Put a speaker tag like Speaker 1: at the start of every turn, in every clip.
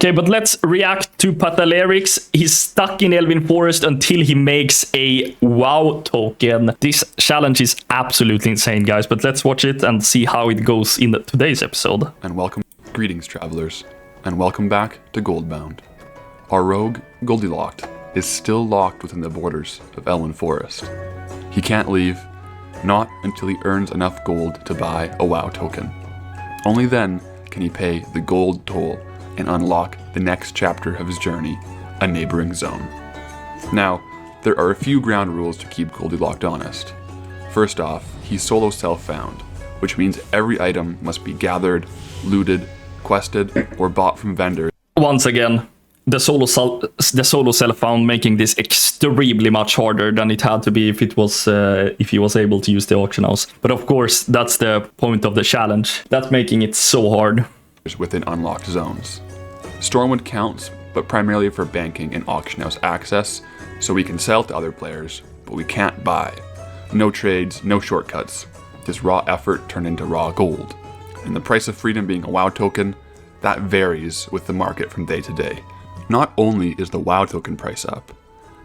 Speaker 1: Okay, but let's react to Pathalerix. He's stuck in Elwynn Forest until he makes a WoW token. This challenge is absolutely insane, guys, but let's watch it and see how it goes in today's episode.
Speaker 2: And welcome, greetings travelers, and welcome back to Goldbound. Our rogue, Goldilocks, is still locked within the borders of Elwynn Forest. He can't leave, not until he earns enough gold to buy a WoW token. Only then can he pay the gold toll and unlock the next chapter of his journey, a neighboring zone. Now, there are a few ground rules to keep Goldilocks honest. First off, he's solo self-found, which means every item must be gathered, looted, quested, or bought from vendors.
Speaker 1: Once again, the solo self-found, making this extremely much harder than it had to be if he was able to use the auction house. But of course, that's the point of the challenge. That's making it so hard.
Speaker 2: Within unlocked zones. Stormwood counts, but primarily for banking and auction house access, so we can sell to other players, but we can't buy. No trades, no shortcuts. Just raw effort turned into raw gold. And the price of freedom being a WoW token, that varies with the market from day to day. Not only is the WoW token price up,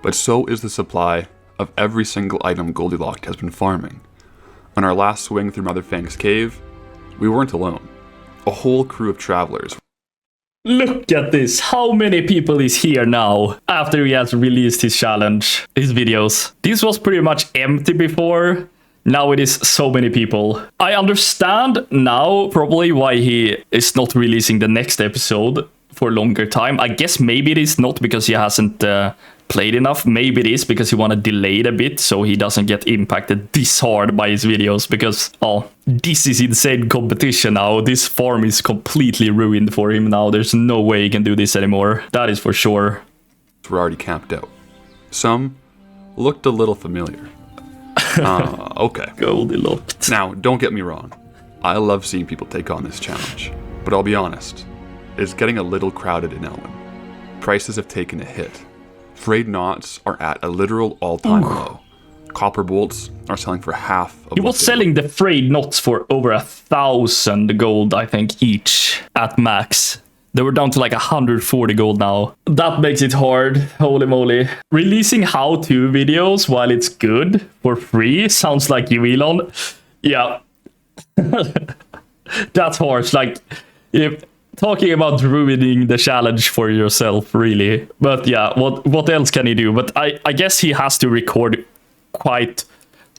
Speaker 2: but so is the supply of every single item Goldilocks has been farming. On our last swing through Motherfang's cave, we weren't alone. A whole crew of travelers.
Speaker 1: Look at this, how many people is here now after he has released his challenge, his videos. This was pretty much empty before, now it is so many people. I understand now probably why he is not releasing the next episode for a longer time. I guess maybe it is not because he hasn't played enough. Maybe it is because he want to delay it a bit so he doesn't get impacted this hard by his videos, because this is insane competition now. This farm is completely ruined for him now. There's no way he can do this anymore. That is for sure.
Speaker 2: We're already camped out. Some looked a little familiar. Okay.
Speaker 1: Goldilocks.
Speaker 2: Now, don't get me wrong. I love seeing people take on this challenge. But I'll be honest, it's getting a little crowded in Elwynn. Prices have taken a hit. Frayed knots are at a literal all-time low. Copper bolts are selling for half of
Speaker 1: he was selling the frayed knots for over 1,000 gold, I think, each at max. They were down to like 140 gold now. That makes it hard, holy moly. Releasing how-to videos while it's good for free sounds like you, Elon. Yeah. That's harsh. Like, if talking about ruining the challenge for yourself, really. But yeah, what else can he do? But I guess he has to record quite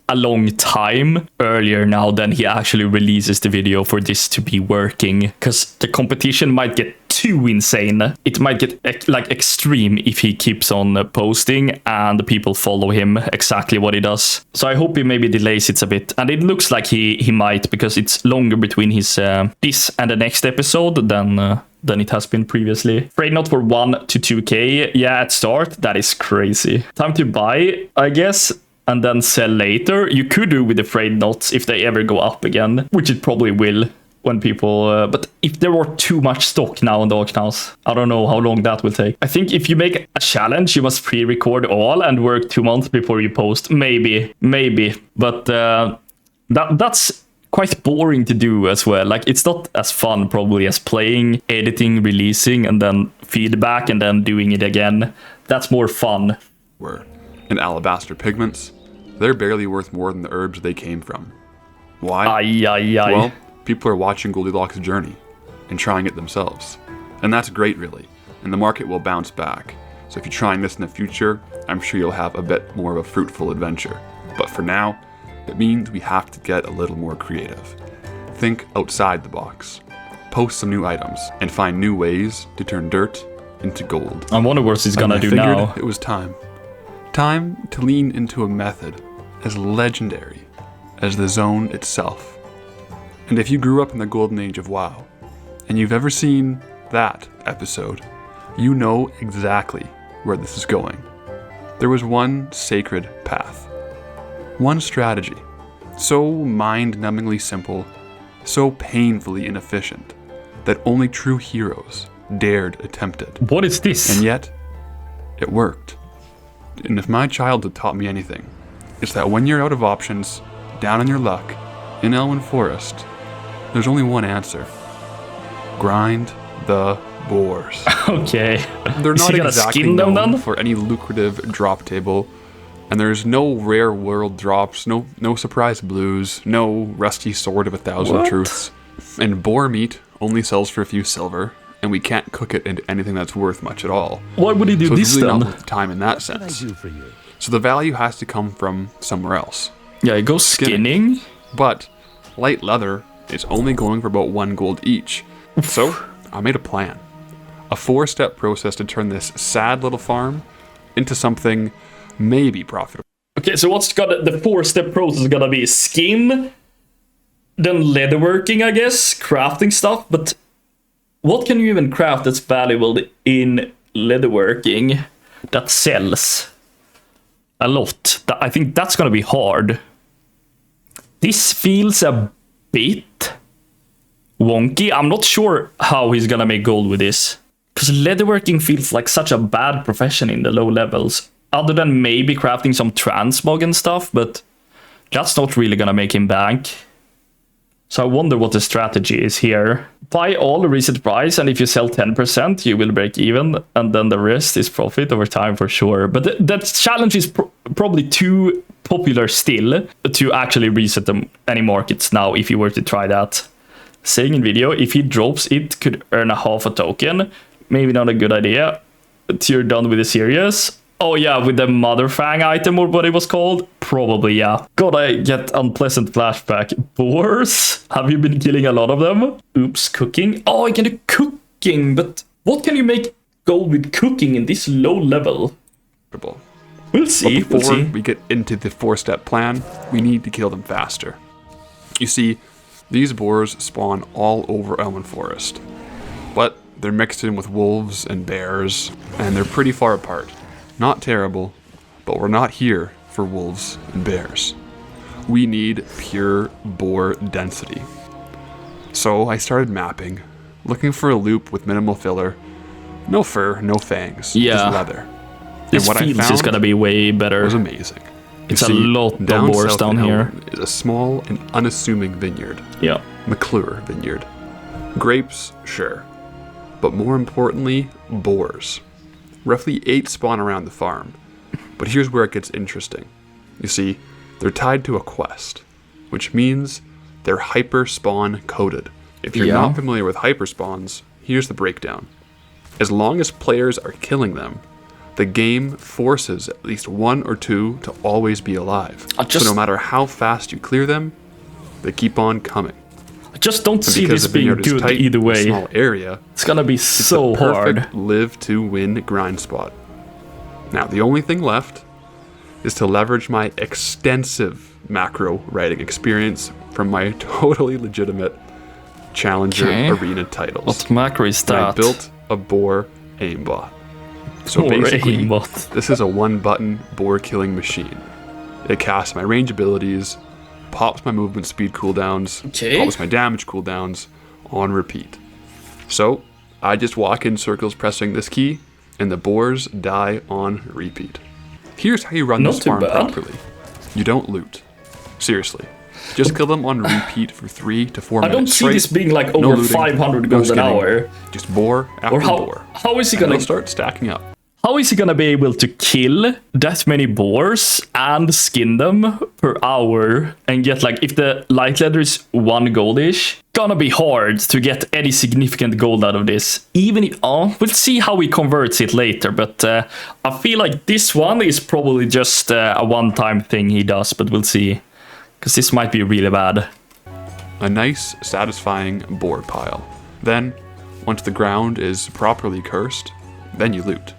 Speaker 1: a long time earlier now than he actually releases the video for this to be working, because the competition might get too insane. It might get like extreme if he keeps on posting and people follow him exactly what he does. So I hope he maybe delays it a bit, and it looks like he might, because it's longer between his this and the next episode than it has been previously. Frayed knot for 1 to 2k. Yeah, at start, that is crazy. Time to buy, I guess, and then sell later. You could do with the frayed knots if they ever go up again, which it probably will when people... but if there were too much stock now in the auction house, I don't know how long that will take. I think if you make a challenge, you must pre-record all and work 2 months before you post. Maybe. But that's quite boring to do as well. Like, it's not as fun probably as playing, editing, releasing, and then feedback, and then doing it again. That's more fun.
Speaker 2: And alabaster pigments, they're barely worth more than the herbs they came from. Why?
Speaker 1: Aye.
Speaker 2: Well, people are watching Goldilocks' journey and trying it themselves. And that's great, really. And the market will bounce back. So if you're trying this in the future, I'm sure you'll have a bit more of a fruitful adventure. But for now, it means we have to get a little more creative. Think outside the box. Post some new items and find new ways to turn dirt into gold.
Speaker 1: I wonder what he's gonna do now.
Speaker 2: It was time. Time to lean into a method as legendary as the zone itself. And if you grew up in the golden age of WoW, and you've ever seen that episode, you know exactly where this is going. There was one sacred path, one strategy, so mind-numbingly simple, so painfully inefficient, that only true heroes dared attempt it.
Speaker 1: What is this?
Speaker 2: And yet, it worked. And if my childhood taught me anything, it's that when you're out of options, down on your luck, in Elwynn Forest, there's only one answer. Grind the boars.
Speaker 1: Okay.
Speaker 2: They're
Speaker 1: Is he
Speaker 2: not
Speaker 1: gonna
Speaker 2: exactly
Speaker 1: skin them
Speaker 2: known
Speaker 1: then?
Speaker 2: for any lucrative drop table, and there's no rare world drops, no surprise blues, no rusty sword of 1,000
Speaker 1: What?
Speaker 2: truths. And boar meat only sells for a few silver, and we can't cook it into anything that's worth much at all.
Speaker 1: Why would he do
Speaker 2: So
Speaker 1: this
Speaker 2: it's really
Speaker 1: then?
Speaker 2: not worth the time in that sense. So the value has to come from somewhere else.
Speaker 1: Yeah, he goes skinning.
Speaker 2: But light leather is only going for about 1 gold each. So I made a plan. A 4-step process to turn this sad little farm into something maybe profitable.
Speaker 1: Okay, so what's the 4-step process gonna be? Skin, then leatherworking, I guess, crafting stuff, but what can you even craft that's valuable in leatherworking that sells a lot? I think that's gonna be hard. This feels a bit wonky. I'm not sure how he's gonna make gold with this, because leatherworking feels like such a bad profession in the low levels, other than maybe crafting some transmog and stuff, but that's not really gonna make him bank. So I wonder what the strategy is here. Buy all the reset price, and if you sell 10%, you will break even, and then the rest is profit over time for sure. But that challenge is probably too popular still to actually reset any markets now if you were to try that. Saying in video, if he drops it, could earn a half a token. Maybe not a good idea. But you're done with the series. Oh yeah, with the Mother Fang item or what it was called? Probably, yeah. God, I get unpleasant flashback. Boars? Have you been killing a lot of them? Oops, cooking. Oh, I can do cooking, but what can you make gold with cooking in this low level? We'll see,
Speaker 2: But before
Speaker 1: we'll see.
Speaker 2: we get into the 4-step plan, we need to kill them faster. You see, these boars spawn all over Elwynn Forest, but they're mixed in with wolves and bears, and they're pretty far apart. Not terrible, but we're not here for wolves and bears. We need pure boar density. So I started mapping, looking for a loop with minimal filler, no fur, no fangs,
Speaker 1: Yeah.
Speaker 2: just leather.
Speaker 1: This
Speaker 2: what I
Speaker 1: fields is
Speaker 2: found
Speaker 1: gonna be way better.
Speaker 2: was amazing.
Speaker 1: It's a lot of boars
Speaker 2: south
Speaker 1: down
Speaker 2: in
Speaker 1: here.
Speaker 2: Elwynn is a small and unassuming vineyard,
Speaker 1: Yeah.
Speaker 2: McClure Vineyard. Grapes, sure, but more importantly, boars. Roughly 8 spawn around the farm, but here's where it gets interesting. You see, they're tied to a quest, which means they're hyper spawn coded. If you're
Speaker 1: Yeah.
Speaker 2: not familiar with hyper spawns, here's the breakdown. As long as players are killing them, the game forces at least 1 or 2 to always be alive. So no matter how fast you clear them, they keep on coming.
Speaker 1: I just don't
Speaker 2: And
Speaker 1: see
Speaker 2: because
Speaker 1: this
Speaker 2: the
Speaker 1: being
Speaker 2: vineyard is
Speaker 1: good
Speaker 2: tight
Speaker 1: either
Speaker 2: in a
Speaker 1: way.
Speaker 2: small area,
Speaker 1: It's gonna be so
Speaker 2: the
Speaker 1: hard.
Speaker 2: perfect live to win grind spot. Now the only thing left is to leverage my extensive macro writing experience from my totally legitimate Challenger
Speaker 1: Okay.
Speaker 2: Arena titles.
Speaker 1: What macro is
Speaker 2: And I
Speaker 1: that?
Speaker 2: built a boar aimbot. So
Speaker 1: Boar
Speaker 2: basically,
Speaker 1: aimbot.
Speaker 2: this is a 1-button boar killing machine. It casts my range abilities, pops my movement speed cooldowns,
Speaker 1: Okay.
Speaker 2: pops my damage cooldowns on repeat. So I just walk in circles pressing this key, and the boars die on repeat. Here's how you run
Speaker 1: Not
Speaker 2: this
Speaker 1: too
Speaker 2: farm
Speaker 1: bad.
Speaker 2: properly. You don't loot. Seriously. Just kill them on repeat for 3 to 4
Speaker 1: I
Speaker 2: minutes
Speaker 1: don't see
Speaker 2: straight.
Speaker 1: this being like
Speaker 2: No
Speaker 1: over
Speaker 2: looting,
Speaker 1: 500
Speaker 2: no
Speaker 1: gold an
Speaker 2: skinning.
Speaker 1: hour.
Speaker 2: Just boar after
Speaker 1: Or
Speaker 2: boar.
Speaker 1: how is he
Speaker 2: And
Speaker 1: gonna
Speaker 2: they'll start stacking up.
Speaker 1: How is he gonna be able to kill that many boars and skin them per hour and get, like, if the light leather is 1 goldish, gonna be hard to get any significant gold out of this. Even if, we'll see how he converts it later, but I feel like this one is probably just a one-time thing he does, but we'll see. Because this might be really bad.
Speaker 2: A nice, satisfying boar pile. Then, once the ground is properly cursed, then you loot.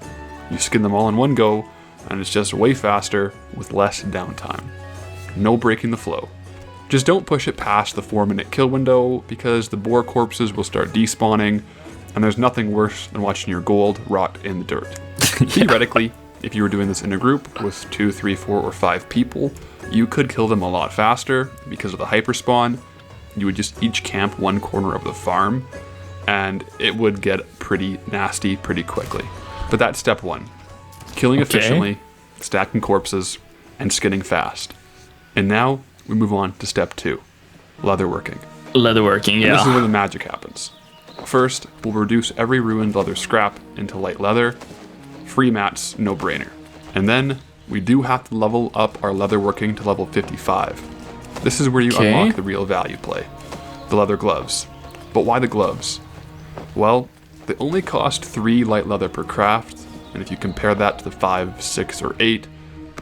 Speaker 2: You skin them all in one go, and it's just way faster with less downtime. No breaking the flow. Just don't push it past the 4-minute kill window, because the boar corpses will start despawning, and there's nothing worse than watching your gold rot in the dirt. Theoretically, if you were doing this in a group with 2, 3, 4, or 5 people, you could kill them a lot faster because of the hyperspawn. You would just each camp one corner of the farm, and it would get pretty nasty pretty quickly. But that's step 1. Killing efficiently, stacking corpses, and skinning fast. And now we move on to step 2. Leatherworking.
Speaker 1: Leatherworking,
Speaker 2: And this is
Speaker 1: yeah.
Speaker 2: where the magic happens. First, we'll reduce every ruined leather scrap into light leather. Free mats, no brainer. And then, we do have to level up our leatherworking to level 55. This is where you unlock the real value play. The leather gloves. But why the gloves? Well, they only cost 3 light leather per craft, and if you compare that to the 5, 6, or 8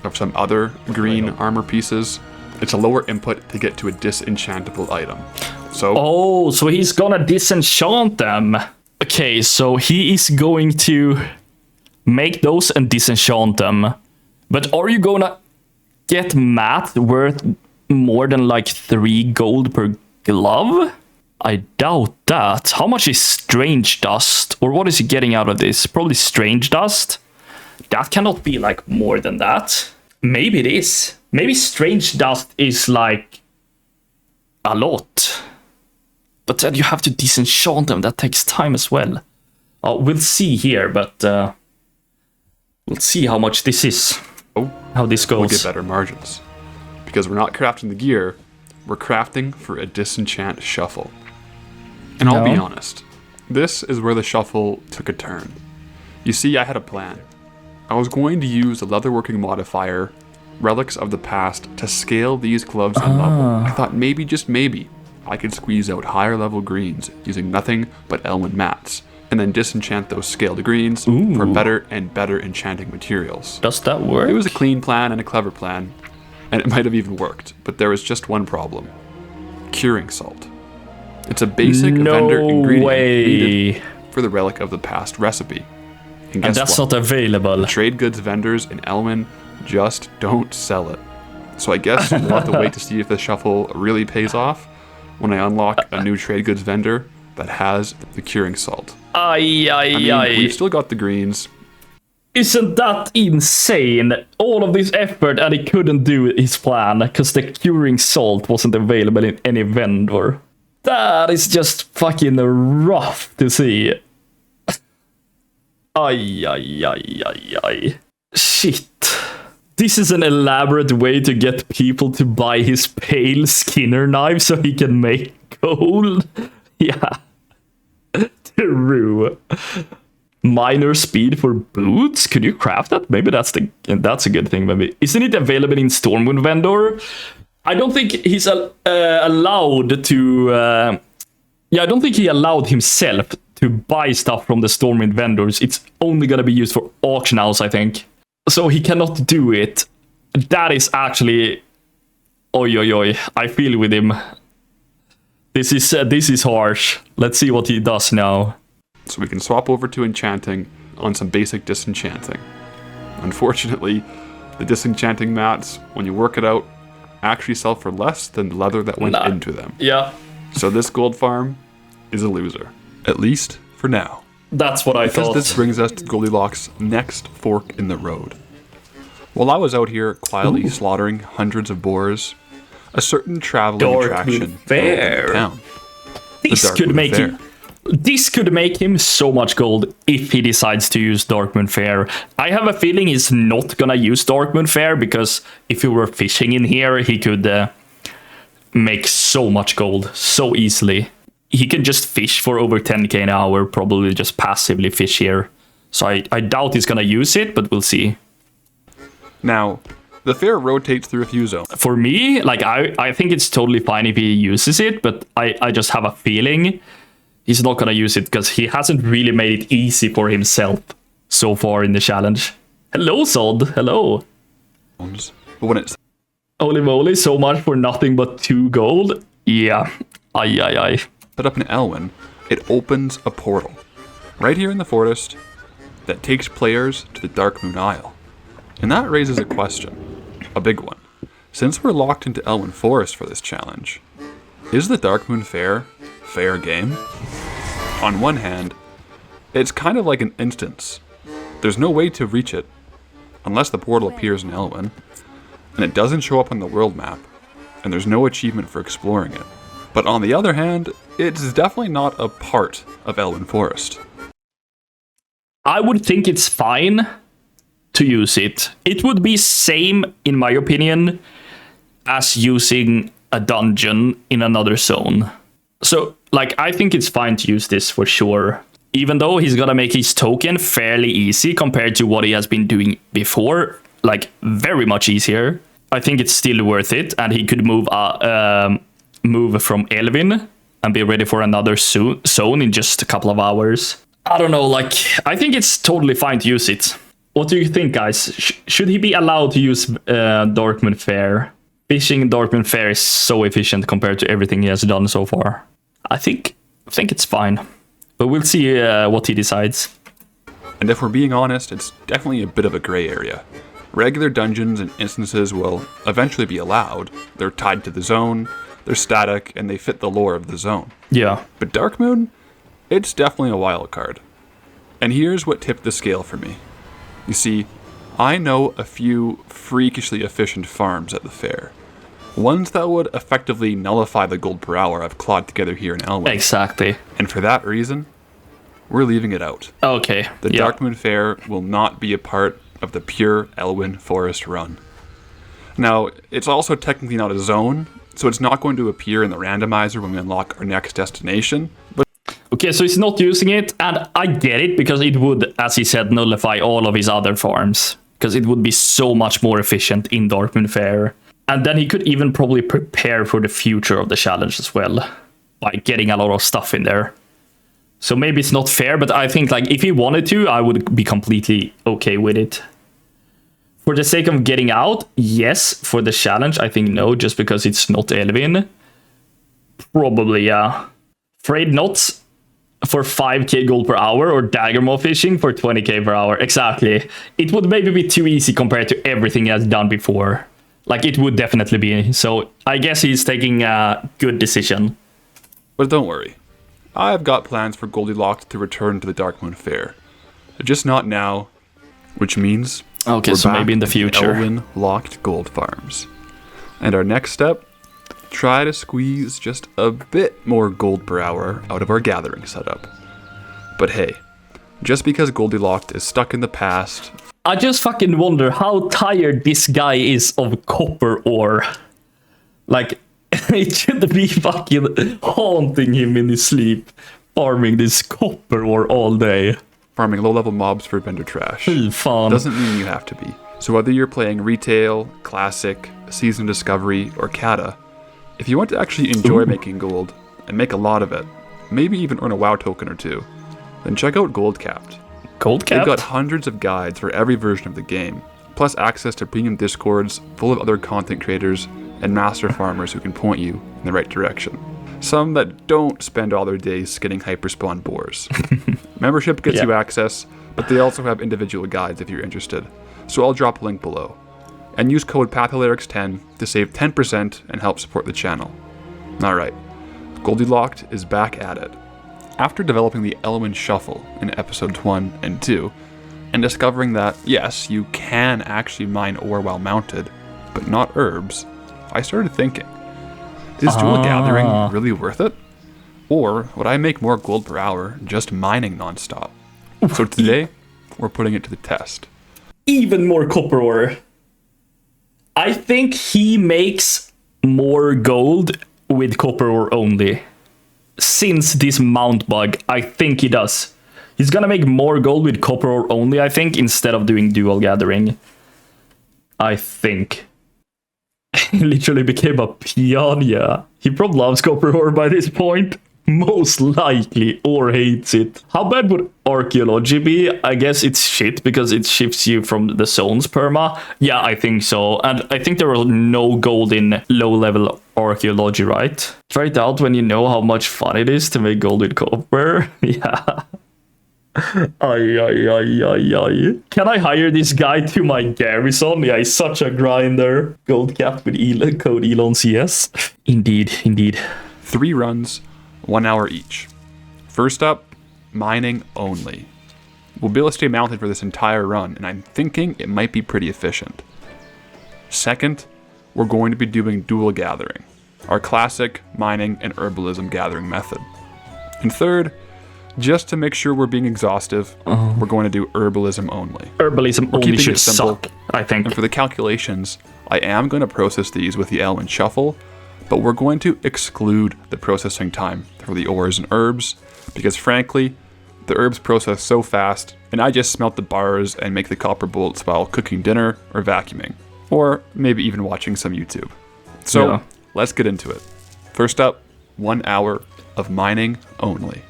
Speaker 2: of some other green armor pieces, it's a lower input to get to a disenchantable item. So...
Speaker 1: Oh, so he's gonna disenchant them. Okay, so he is going to make those and disenchant them. But are you gonna get mat worth more than like 3 gold per glove? I doubt that. How much is strange dust? Or what is he getting out of this? Probably strange dust? That cannot be like more than that. Maybe it is. Maybe strange dust is like a lot. But then you have to disenchant them. That takes time as well. We'll see here, but we'll see how much this is. How this goes.
Speaker 2: We'll get better margins. Because we're not crafting the gear, we're crafting for a disenchant shuffle. And I'll be honest, this is where the shuffle took a turn. You see, I had a plan. I was going to use the leatherworking modifier, Relics of the Past, to scale these gloves in level. I thought maybe, just maybe, I could squeeze out higher level greens using nothing but Elwynn mats, and then disenchant those scaled greens for better and better enchanting materials.
Speaker 1: Does that work?
Speaker 2: It was a clean plan and a clever plan, and it might have even worked, but there was just one problem. Curing salt. It's a basic vendor ingredient needed for the Relic of the Past recipe. And guess
Speaker 1: that's
Speaker 2: what?
Speaker 1: not available.
Speaker 2: Trade goods vendors in Elwynn just don't sell it. So I guess we'll have to wait to see if the shuffle really pays off when I unlock a new trade goods vendor that has the curing salt. We've still got the greens.
Speaker 1: Isn't that insane? All of this effort and he couldn't do his plan because the curing salt wasn't available in any vendor. That is just fucking rough to see. Shit. This is an elaborate way to get people to buy his pale skinner knife so he can make gold. Yeah. True. Minor speed for boots? Could you craft that? Maybe that's a good thing. Maybe isn't it available in Stormwind vendor? I don't think he's allowed to. I don't think he allowed himself to buy stuff from the Stormwind vendors. It's only gonna be used for auction house, I think. So he cannot do it. That is actually. Oi. I feel with him. This is harsh. Let's see what he does now.
Speaker 2: So we can swap over to enchanting on some basic disenchanting. Unfortunately, the disenchanting mats, when you work it out, actually sell for less than the leather that went into them.
Speaker 1: Yeah.
Speaker 2: So this gold farm is a loser. At least for now.
Speaker 1: That's what I thought.
Speaker 2: Because this brings us to Goldilocks' next fork in the road. While I was out here quietly slaughtering hundreds of boars, a certain traveling attraction
Speaker 1: fair.
Speaker 2: Town.
Speaker 1: This could make him so much gold if he decides to use Darkmoon Fair. I have a feeling he's not gonna use Darkmoon Fair because if he were fishing in here, he could make so much gold so easily. He can just fish for over 10k an hour, probably just passively fish here. So I doubt he's gonna use it, but we'll see.
Speaker 2: Now, the fair rotates through a few zones.
Speaker 1: For me, like I think it's totally fine if he uses it, but I just have a feeling he's not gonna use it because he hasn't really made it easy for himself so far in the challenge. Hello, Sod. Hello.
Speaker 2: But when it's
Speaker 1: holy moly, so much for nothing but 2 gold. Yeah. Aye.
Speaker 2: set up in Elwynn, it opens a portal right here in the forest that takes players to the Darkmoon Isle. And that raises a question, a big one. Since we're locked into Elwynn Forest for this challenge, is the Darkmoon fair game? On one hand, it's kind of like an instance. There's no way to reach it unless the portal appears in Elwynn, and it doesn't show up on the world map, and there's no achievement for exploring it. But on the other hand, it's definitely not a part of Elwynn Forest.
Speaker 1: I would think it's fine to use it. It would be same, in my opinion, as using a dungeon in another zone. So Like, I think it's fine to use this for sure. Even though he's gonna make his token fairly easy compared to what he has been doing before, like very much easier. I think it's still worth it, and he could move from Elwynn and be ready for another zone in just a couple of hours. I don't know, like, I think it's totally fine to use it. What do you think, guys? Should he be allowed to use Darkmoon Fair? Fishing Darkmoon Fair is so efficient compared to everything he has done so far. I think it's fine. But we'll see what he decides.
Speaker 2: And if we're being honest, it's definitely a bit of a gray area. Regular dungeons and instances will eventually be allowed. They're tied to the zone, they're static, and they fit the lore of the zone.
Speaker 1: Yeah.
Speaker 2: But Darkmoon, it's definitely a wild card. And here's what tipped the scale for me. You see, I know a few freakishly efficient farms at the fair. Ones that would effectively nullify the gold per hour I've clawed together here in Elwynn.
Speaker 1: Exactly.
Speaker 2: And for that reason, we're leaving it out.
Speaker 1: Okay.
Speaker 2: The Darkmoon Fair will not be a part of the pure Elwynn Forest run. Now, it's also technically not a zone, so it's not going to appear in the randomizer when we unlock our next destination. But
Speaker 1: okay, so he's not using it, and I get it, because it would, as he said, nullify all of his other farms. Because it would be so much more efficient in Darkmoon Fair. And then he could even probably prepare for the future of the challenge as well, by getting a lot of stuff in there. So maybe it's not fair, but I think, like, if he wanted to, I would be completely okay with it. For the sake of getting out, yes. For the challenge, I think no, just because it's not Elwynn. Probably, yeah. Frayed knots for 5k gold per hour, or daggermaw fishing for 20k per hour. Exactly. It would maybe be too easy compared to everything he has done before. Like, it would definitely be. So I guess he's taking a good decision.
Speaker 2: But don't worry. I've got plans for Goldilocks to return to the Darkmoon Fair. Just not now, which means
Speaker 1: okay, so maybe in the future.
Speaker 2: Elwynn locked gold farms. And our next step, try to squeeze just a bit more gold per hour out of our gathering setup. But hey, just because Goldilocks is stuck in the past,
Speaker 1: I just fucking wonder how tired this guy is of copper ore. Like, it should be fucking haunting him in his sleep, farming this copper ore all day.
Speaker 2: Farming low-level mobs for vendor trash.
Speaker 1: Fun.
Speaker 2: Doesn't mean you have to be. So whether you're playing retail, classic, season discovery, or kata, if you want to actually enjoy making gold and make a lot of it, maybe even earn a WoW token or two, then check out Goldcapped.
Speaker 1: Goldcapped?
Speaker 2: They've got hundreds of guides for every version of the game, plus access to premium discords full of other content creators and master farmers who can point you in the right direction. Some that don't spend all their days skinning hyperspawn boars. Membership gets you access, but they also have individual guides if you're interested. So I'll drop a link below. And use code Pathalerix10 to save 10% and help support the channel. Alright, Goldilocks is back at it. After developing the Elwynn Shuffle in episodes 1 and 2, and discovering that, yes, you can actually mine ore while mounted, but not herbs, I started thinking, is dual gathering really worth it? Or would I make more gold per hour just mining nonstop? So today, we're putting it to the test.
Speaker 1: Even more copper ore. I think he makes more gold with copper ore only. Since this mount bug, I think he does. He's gonna make more gold with copper ore only, I think, instead of doing dual gathering. I think. He literally became a piranha. He probably loves copper ore by this point. Most likely, or hates it. How bad would archaeology be? I guess it's shit because it shifts you from the zones perma. Yeah, I think so. And I think there are no gold in low-level archaeology, right? Try it out when you know how much fun it is to make gold with copper. Yeah. Ay. Can I hire this guy to my garrison? Yeah, he's such a grinder. Gold capped with code Elon CS. Indeed.
Speaker 2: 3 runs, 1 hour each. First up, mining only. We'll be able to stay mounted for this entire run, and I'm thinking it might be pretty efficient. Second, we're going to be doing dual gathering, our classic mining and herbalism gathering method. And third, just to make sure we're being exhaustive, we're going to do herbalism only.
Speaker 1: Herbalism only should suck, I think.
Speaker 2: And for the calculations, I am going to process these with the Elwynn Shuffle, but we're going to exclude the processing time for the ores and herbs, because frankly, the herbs process so fast, and I just smelt the bars and make the copper bolts while cooking dinner or vacuuming, or maybe even watching some YouTube. So let's get into it. First up, 1 hour of mining only.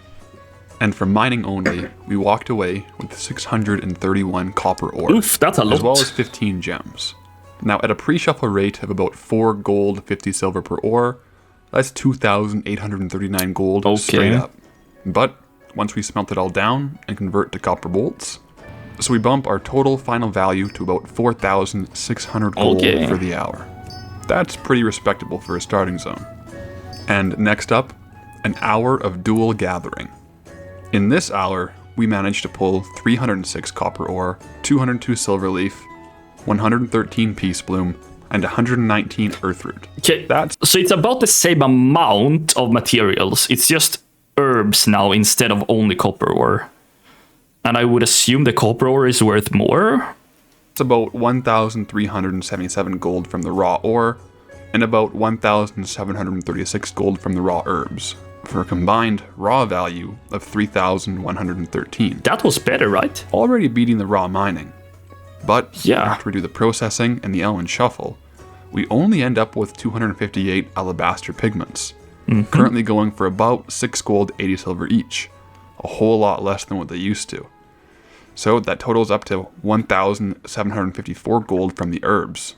Speaker 2: And for mining only, we walked away with 631 copper ore.
Speaker 1: Oof, that's a lot.
Speaker 2: As well as 15 gems. Now, at a pre-shuffle rate of about 4 gold, 50 silver per ore, that's 2,839 gold straight up. But once we smelt it all down and convert to copper bolts, so we bump our total final value to about 4,600 gold for the hour. That's pretty respectable for a starting zone. And next up, an hour of dual gathering. In this hour, we managed to pull 306 copper ore, 202 silver leaf, 113 peace bloom, and 119 earth root.
Speaker 1: Okay, so it's about the same amount of materials. It's just herbs now instead of only copper ore. And I would assume the copper ore is worth more.
Speaker 2: It's about 1,377 gold from the raw ore, and about 1,736 gold from the raw herbs, for a combined raw value of 3,113.
Speaker 1: That was better, right?
Speaker 2: Already beating the raw mining. But after we do the processing and the Elwynn shuffle, we only end up with 258 alabaster pigments, currently going for about 6 gold, 80 silver each, a whole lot less than what they used to. So that totals up to 1,754 gold from the herbs.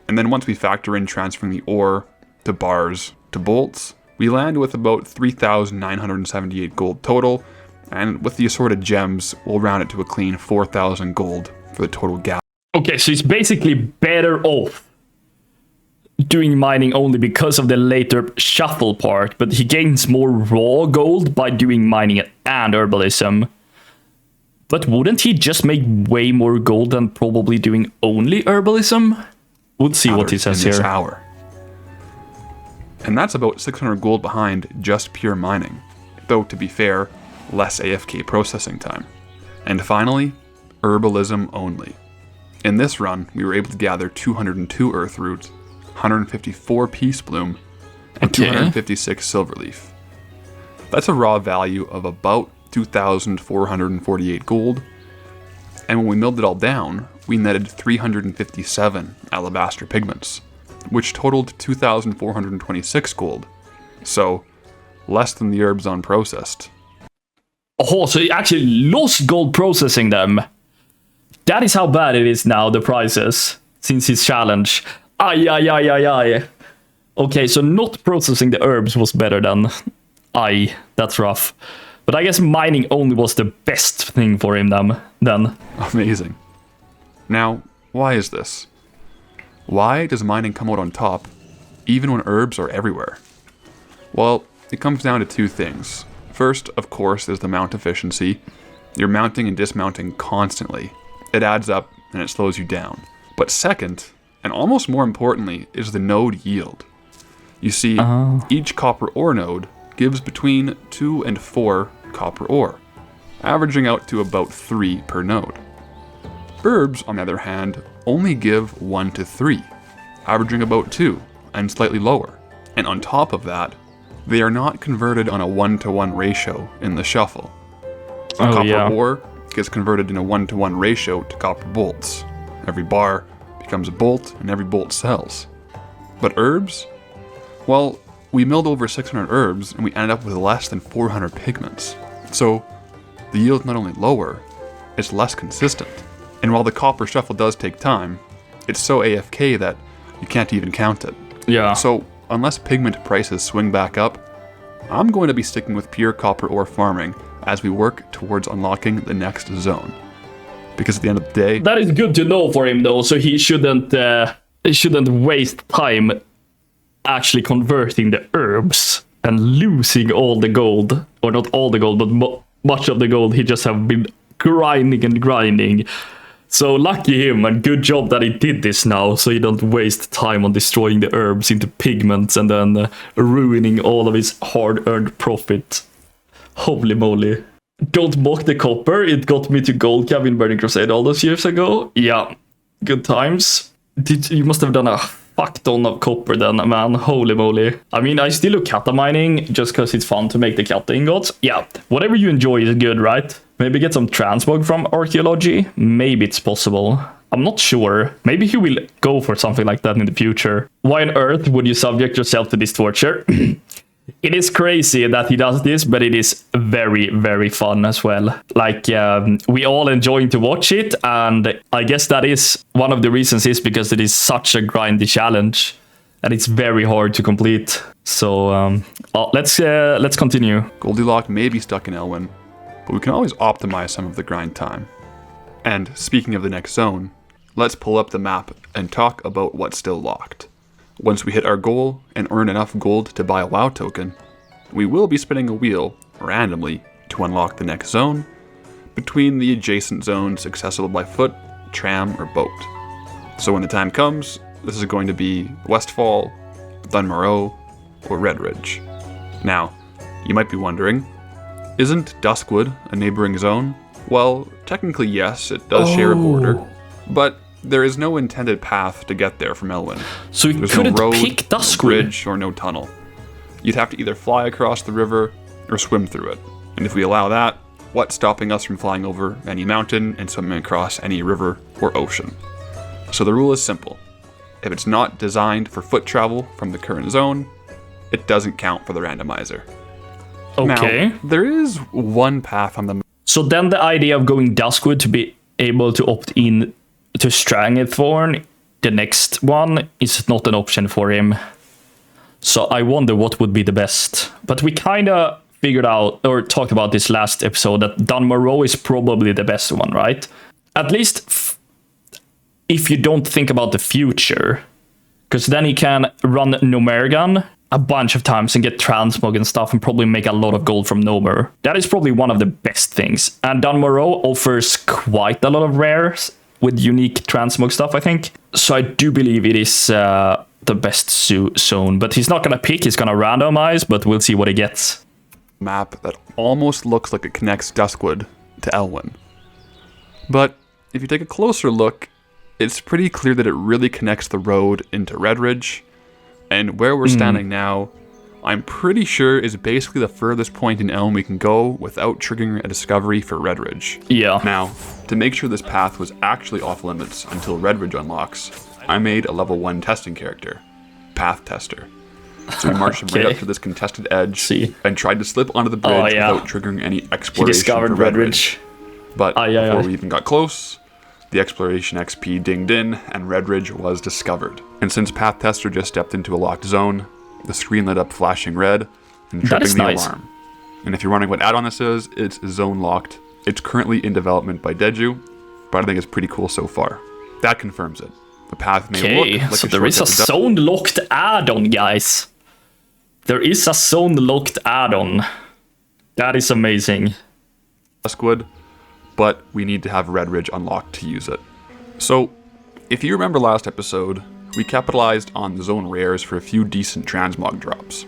Speaker 2: And then once we factor in transferring the ore to bars to bolts, we land with about 3,978 gold total, and with the assorted gems, we'll round it to a clean 4,000 gold for the total gap.
Speaker 1: Okay, so it's basically better off doing mining only because of the later shuffle part, but he gains more raw gold by doing mining and herbalism. But wouldn't he just make way more gold than probably doing only herbalism? We'll see what he says here.
Speaker 2: Hour. And that's about 600 gold behind just pure mining, though to be fair, less AFK processing time. And finally, herbalism only. In this run, we were able to gather 202 earth roots, 154 peace bloom, and 256 silver leaf. That's a raw value of about 2,448 gold, and when we milled it all down, we netted 357 alabaster pigments, which totaled 2,426 gold, so less than the herbs unprocessed.
Speaker 1: Oh, so he actually lost gold processing them. That is how bad it is now, the prices, since his challenge. Ay. Okay, so not processing the herbs was better than... that's rough. But I guess mining only was the best thing for him then.
Speaker 2: Amazing. Now, why is this? Why does mining come out on top, even when herbs are everywhere? Well, it comes down to two things. First, of course, is the mount efficiency. You're mounting and dismounting constantly. It adds up and it slows you down. But second, and almost more importantly, is the node yield. You see, each copper ore node gives between 2 and 4 copper ore, averaging out to about 3 per node. Herbs, on the other hand, only give 1 to 3, averaging about 2, and slightly lower. And on top of that, they are not converted on a 1-to-1 ratio in the shuffle. Copper ore gets converted in a 1-to-1 ratio to copper bolts. Every bar becomes a bolt, and every bolt sells. But herbs? Well, we milled over 600 herbs, and we ended up with less than 400 pigments. So, the yield's not only lower, it's less consistent. And while the copper shuffle does take time, it's so AFK that you can't even count it.
Speaker 1: Yeah.
Speaker 2: So, unless pigment prices swing back up, I'm going to be sticking with pure copper ore farming as we work towards unlocking the next zone. Because at the end of the day...
Speaker 1: That is good to know for him though, so he shouldn't waste time actually converting the herbs and losing all the gold. Or not all the gold, but much of the gold he just have been grinding. So lucky him, and good job that he did this now, so he don't waste time on destroying the herbs into pigments and then ruining all of his hard-earned profit. Holy moly. Don't mock the copper, it got me to gold cab in Burning Crusade all those years ago. Yeah, good times. You must have done a fuck ton of copper then, man. Holy moly. I mean, I still do kata mining just because it's fun to make the kata ingots. Yeah, whatever you enjoy is good, right? Maybe get some transmog from archaeology. Maybe it's possible. I'm not sure. Maybe he will go for something like that in the future. Why on earth would you subject yourself to this torture? It is crazy that he does this, but it is very, very fun as well. Like, we all enjoying to watch it, and I guess that is one of the reasons is because it is such a grindy challenge, and it's very hard to complete. So, let's continue.
Speaker 2: Goldilocks may be stuck in Elwynn, but we can always optimize some of the grind time. And speaking of the next zone, let's pull up the map and talk about what's still locked. Once we hit our goal and earn enough gold to buy a WoW token, we will be spinning a wheel randomly to unlock the next zone between the adjacent zones accessible by foot, tram, or boat. So when the time comes, this is going to be Westfall, Dunmoreau, or Redridge. Now, you might be wondering, isn't Duskwood a neighboring zone? Well, technically yes, it does share a border, but there is no intended path to get there from Elwynn.
Speaker 1: So you
Speaker 2: There's
Speaker 1: couldn't
Speaker 2: no road,
Speaker 1: pick
Speaker 2: no
Speaker 1: Duskwood?
Speaker 2: bridge, or no tunnel. You'd have to either fly across the river or swim through it. And if we allow that, what's stopping us from flying over any mountain and swimming across any river or ocean? So the rule is simple. If it's not designed for foot travel from the current zone, it doesn't count for the randomizer.
Speaker 1: Okay.
Speaker 2: Now, there is one path on the map.
Speaker 1: So then the idea of going Duskwood to be able to opt in to Stranglethorn, the next one, is not an option for him. So I wonder what would be the best. But we kind of figured out, or talked about this last episode, that Dunmoreau is probably the best one, right? At least if you don't think about the future. Because then he can run Nomergan a bunch of times and get transmog and stuff and probably make a lot of gold from Nomer. That is probably one of the best things. And Dunmoreau offers quite a lot of rares with unique transmog stuff, I think. So I do believe it is the best zone. But he's not going to pick, he's going to randomize, but we'll see what he gets.
Speaker 2: Map that almost looks like it connects Duskwood to Elwynn. But if you take a closer look, it's pretty clear that it really connects the road into Redridge. And where we're standing now, I'm pretty sure is basically the furthest point in Elm we can go without triggering a discovery for Redridge.
Speaker 1: Yeah.
Speaker 2: Now, to make sure this path was actually off limits until Redridge unlocks, I made a level 1 testing character, Path Tester. So we marched him right up to this contested edge and tried to slip onto the bridge without triggering any exploration.
Speaker 1: He discovered
Speaker 2: for
Speaker 1: Redridge.
Speaker 2: But before we even got close, the exploration XP dinged in and Redridge was discovered. And since Path Tester just stepped into a locked zone, the screen lit up flashing red and tripping the alarm. And if you're wondering what add-on this is, it's zone locked. It's currently in development by Deju, but I think it's pretty cool so far. That confirms it. The path may look like
Speaker 1: so there is a zone locked add-on, guys. There is a zone locked add-on. That is amazing.
Speaker 2: Duskwood, but we need to have Redridge unlocked to use it. So, if you remember last episode, we capitalized on the zone rares for a few decent transmog drops.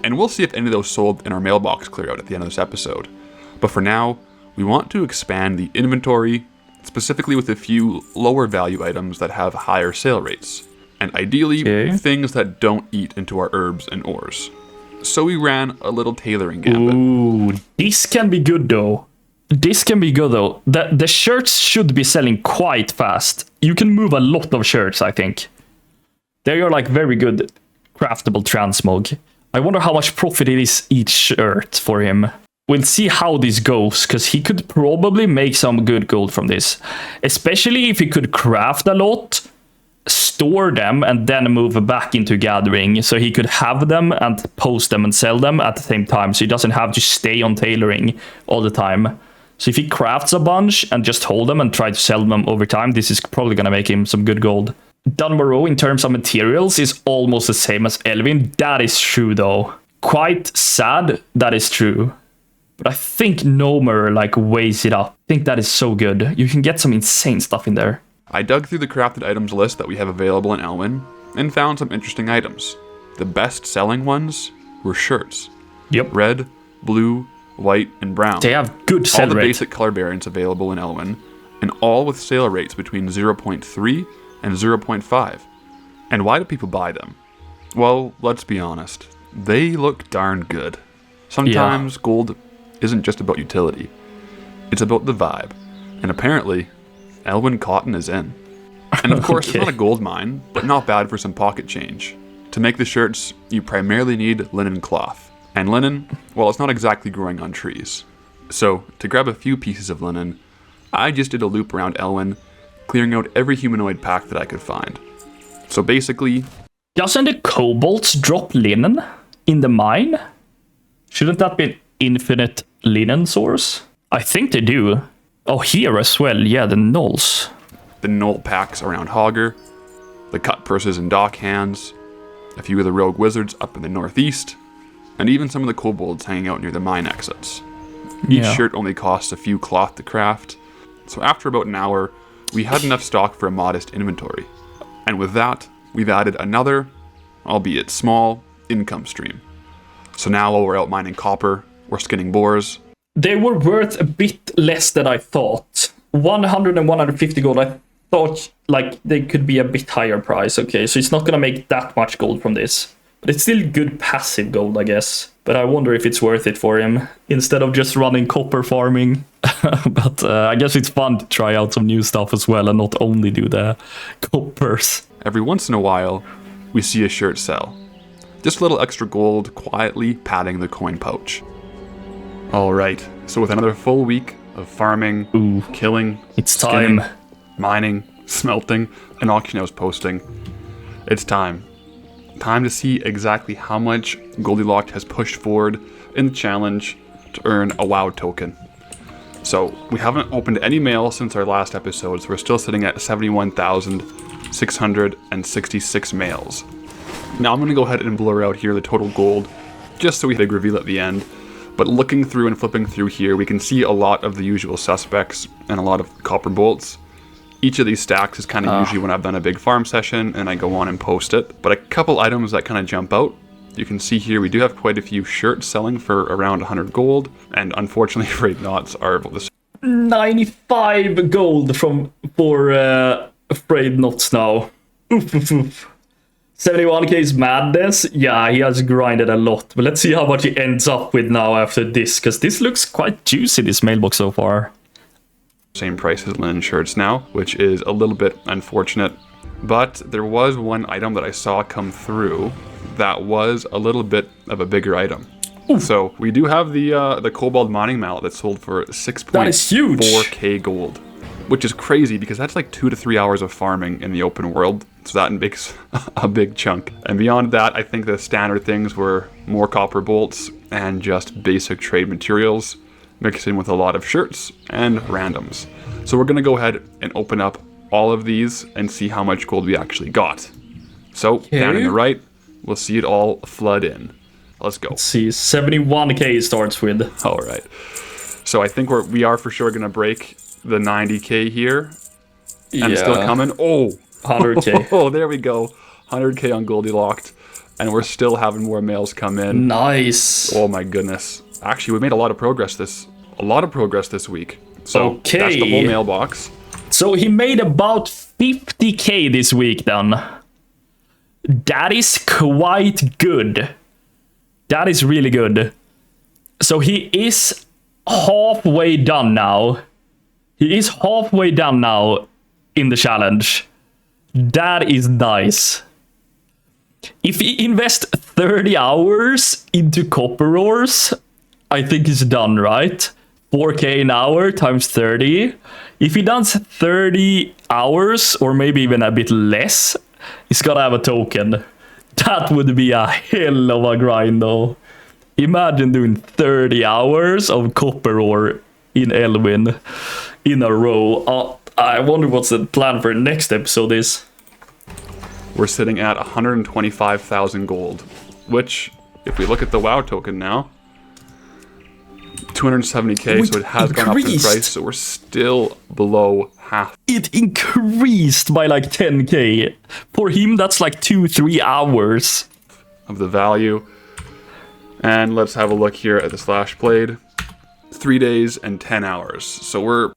Speaker 2: And we'll see if any of those sold in our mailbox clear out at the end of this episode. But for now, we want to expand the inventory, specifically with a few lower value items that have higher sale rates. And ideally, things that don't eat into our herbs and ores. So we ran a little tailoring gambit.
Speaker 1: Ooh, this can be good though. This can be good though. The shirts should be selling quite fast. You can move a lot of shirts, I think. They are like very good craftable transmog. I wonder how much profit it is each shirt for him. We'll see how this goes, because he could probably make some good gold from this. Especially if he could craft a lot, store them, and then move back into gathering. So he could have them and post them and sell them at the same time. So he doesn't have to stay on tailoring all the time. So if he crafts a bunch and just hold them and try to sell them over time, this is probably going to make him some good gold. Dunmoreau, in terms of materials, is almost the same as Elwynn. That is true, though. Quite sad, that is true. But I think Nomer, like, weighs it up. I think that is so good. You can get some insane stuff in there.
Speaker 2: I dug through the crafted items list that we have available in Elwynn and found some interesting items. The best selling ones were shirts.
Speaker 1: Yep.
Speaker 2: Red, blue, white, and brown.
Speaker 1: They have good sale
Speaker 2: all the
Speaker 1: rate.
Speaker 2: basic color variants available in Elwynn, and all with sale rates between 0.3 and 0.5. And why do people buy them? Well, let's be honest. They look darn good. Sometimes gold isn't just about utility. It's about the vibe. And apparently, Elwynn Cotton is in. And of course, it's not a gold mine, but not bad for some pocket change. To make the shirts, you primarily need linen cloth. And linen, well, it's not exactly growing on trees. So, to grab a few pieces of linen, I just did a loop around Elwynn, clearing out every humanoid pack that I could find. So basically...
Speaker 1: Doesn't the kobolds drop linen in the mine? Shouldn't that be an infinite linen source? I think they do. Oh, here as well. Yeah, the gnolls.
Speaker 2: The gnoll packs around Hogger, the cut purses and dock hands, a few of the rogue wizards up in the northeast, and even some of the kobolds hanging out near the mine exits. Each shirt only costs a few cloth to craft, so after about an hour, we had enough stock for a modest inventory. And with that, we've added another, albeit small, income stream. So now while we're out mining copper, we're skinning boars.
Speaker 1: They were worth a bit less than I thought. 100 and 150 gold. I thought like they could be a bit higher price. Okay, so it's not gonna make that much gold from this. But it's still good passive gold, I guess. But I wonder if it's worth it for him instead of just running copper farming. But I guess it's fun to try out some new stuff as well and not only do the coppers.
Speaker 2: Every once in a while, we see a shirt sell. Just a little extra gold quietly padding the coin pouch. Alright, so with another full week of farming, killing,
Speaker 1: it's
Speaker 2: skinning,
Speaker 1: time.
Speaker 2: Mining, smelting, and auction house posting, it's time. Time to see exactly how much Goldilocks has pushed forward in the challenge to earn a WoW token. So, we haven't opened any mail since our last episode, so we're still sitting at 71,666 mails. Now I'm going to go ahead and blur out here the total gold, just so we have a big reveal at the end. But looking through and flipping through here, we can see a lot of the usual suspects and a lot of copper bolts. Each of these stacks is kind of usually when I've done a big farm session and I go on and post it. But a couple items that kind of jump out. You can see here we do have quite a few shirts selling for around 100 gold. And unfortunately, frayed knots are about the
Speaker 1: 95 gold for frayed knots now. Oof, oof, oof. 71k is madness. Yeah, he has grinded a lot. But let's see how much he ends up with now after this. Because this looks quite juicy, this mailbox so far.
Speaker 2: Same price as linen shirts now, which is a little bit unfortunate. But there was one item that I saw come through that was a little bit of a bigger item. Ooh. So we do have the Kobold Mining Mallet that sold for 6.4k gold, which is crazy because that's like 2 to 3 hours of farming in the open world. So that makes a big chunk. And beyond that, I think the standard things were more copper bolts and just basic trade materials mixed in with a lot of shirts and randoms. So we're gonna go ahead and open up all of these and see how much gold we actually got. So down in the right, we'll see it all flood in. Let's go.
Speaker 1: Let's see, 71k starts with.
Speaker 2: All right. So I think we are for sure gonna break the 90k here. And it's still coming. Oh,
Speaker 1: 100k.
Speaker 2: Oh, there we go. 100k on Goldilocks. And we're still having more mails come in.
Speaker 1: Nice.
Speaker 2: Oh my goodness. Actually, we made a lot of progress this week. So that's the whole mailbox.
Speaker 1: So he made about 50k this week then. That is quite good. That is really good. So he is halfway done now. He is halfway done now in the challenge. That is nice. If he invests 30 hours into copper ores, I think he's done, right? 4k an hour times 30. If he does 30 hours, or maybe even a bit less, he's gonna have a token. That would be a hell of a grind, though. Imagine doing 30 hours of copper ore in Elwynn in a row. I wonder what's the plan for next episode is.
Speaker 2: We're sitting at 125,000 gold, which, if we look at the WoW token now, 270k, so it has gone up in price, so we're still below half.
Speaker 1: It increased by like 10k. For him, that's like 2-3 hours
Speaker 2: of the value. And let's have a look here at the slash played. 3 days and 10 hours. So we're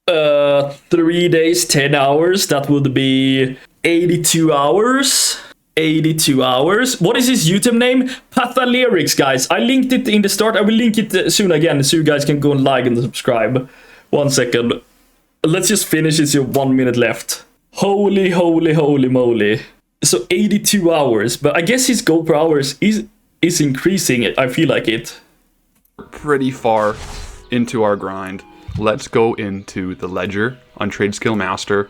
Speaker 1: 3 days, 10 hours. That would be 82 hours. 82 hours. What is his YouTube name? Pathalerix, guys. I linked it in the start. I will link it soon again so you guys can go and like and subscribe. 1 second. Let's just finish. It's 1 minute left. Holy moly. So 82 hours. But I guess his gold per hours is increasing. I feel like it.
Speaker 2: Pretty far into our grind. Let's go into the ledger on Trade Skill Master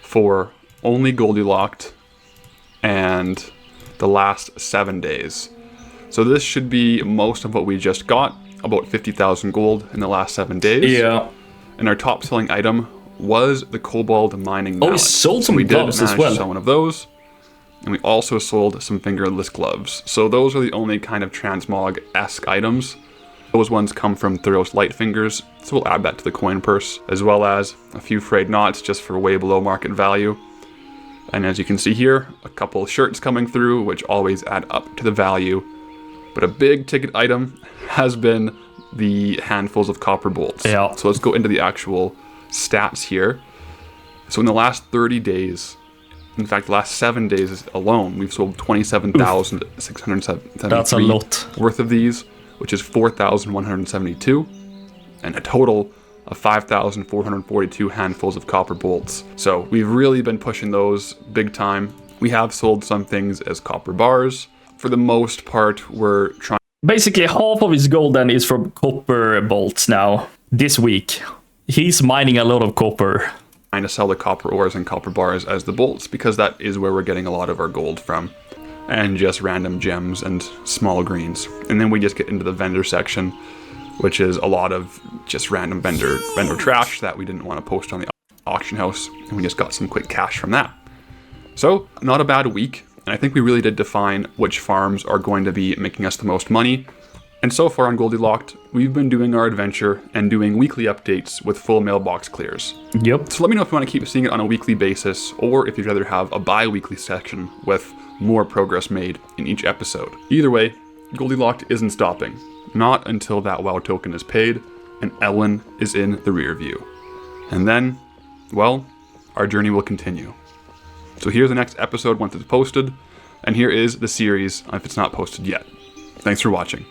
Speaker 2: for only Goldilockt and the last 7 days. So this should be most of what we just got, about 50,000 gold in the last 7 days.
Speaker 1: Yeah.
Speaker 2: And our top selling item was the Kobold Mining Mallet.
Speaker 1: Oh, we sold some
Speaker 2: we
Speaker 1: gloves
Speaker 2: did manage
Speaker 1: as well.
Speaker 2: to sell one of those. And we also sold some fingerless gloves. So those are the only kind of transmog-esque items. Those ones come from Thuros Lightfingers, so we'll add that to the coin purse, as well as a few frayed knots just for way below market value. And as you can see here, a couple of shirts coming through, which always add up to the value. But a big ticket item has been the handfuls of copper bolts.
Speaker 1: Yeah.
Speaker 2: So let's go into the actual stats here. So in the last 30 days, in fact, the last 7 days alone, we've sold 27,673
Speaker 1: That's a lot.
Speaker 2: worth of these, which is 4,172, and a total of 5,442 handfuls of copper bolts. So we've really been pushing those big time. We have sold some things as copper bars. For the most part, we're trying.
Speaker 1: Basically, half of his gold then is from copper bolts now. This week. He's mining a lot of copper.
Speaker 2: Trying to sell the copper ores and copper bars as the bolts, because that is where we're getting a lot of our gold from. And just random gems and small greens. And then we just get into the vendor section, which is a lot of just random vendor trash that we didn't want to post on the auction house, and we just got some quick cash from that. So, not a bad week, and I think we really did define which farms are going to be making us the most money. And so far on Goldilockt, we've been doing our adventure and doing weekly updates with full mailbox clears.
Speaker 1: Yep.
Speaker 2: So let me know if you want to keep seeing it on a weekly basis, or if you'd rather have a bi-weekly section with more progress made in each episode. Either way, Goldilockt isn't stopping. Not until that WoW token is paid and Elwynn is in the rear view. And then, well, our journey will continue. So here's the next episode once it's posted, and here is the series if it's not posted yet. Thanks for watching.